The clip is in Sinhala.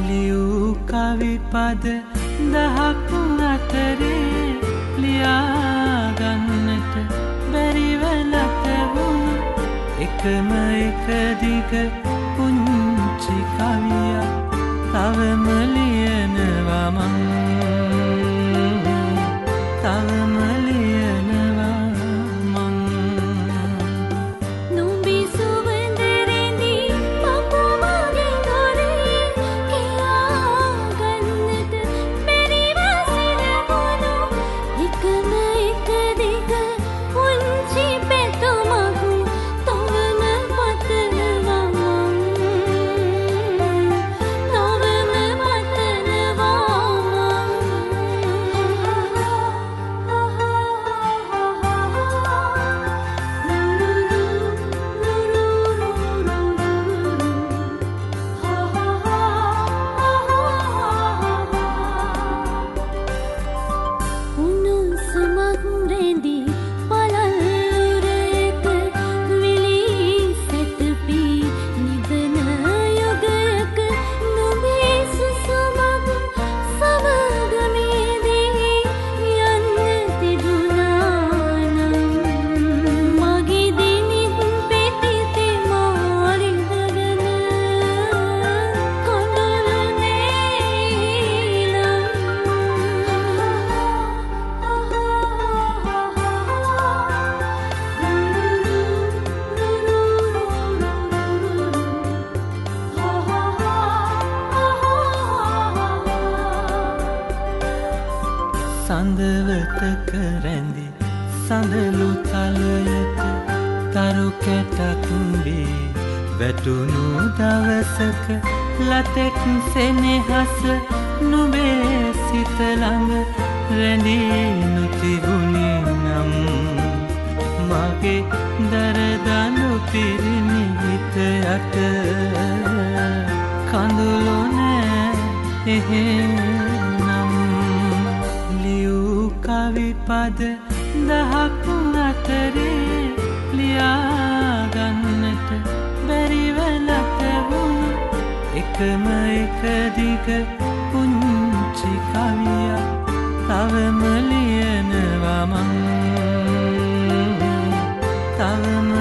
ලියූ කවි පද දහක් අතරේ ලියාගන්නට බැරිව නැතවුණු එකම එක දිග පුංචි කවියක් තවම ලියනවා මං තවම ලියනවා මං නුඹි සුවඳ රැඳි පපුමගේ දොරේ කියාගන්නට බැරිව සිරවුණු එකම එක දිග පුංචි පැතුමක් තවම පතනවා මං තවම පතනවා උණුසුමක් රැඳි පළල්ලුරයක විලී සැතපී නිදන යුගයක නුඹේ සුසුමක් සමග මිදී යන්න තිබුණා නම් මගේ දිනිත් පෙතිති මාරිඳගෙන සඳවතක රැඳි සඳලු තලයක තරු කැටක් වේ වැටුණු දවසක ලතෙක් සෙනෙහස නුඹේ සිත ළඟ රැඳී නොතිබුණි නම් මගේ දරදඬු පිරිණි හිත යට කඳුළු නෑ එහෙනම් ලියූ කවි පද දහක් අතරේ ලියාගන්නට බැරිව නැතවුණු එකම එක දිග පුංචි කවියක් තවම ලියනවා මං තවම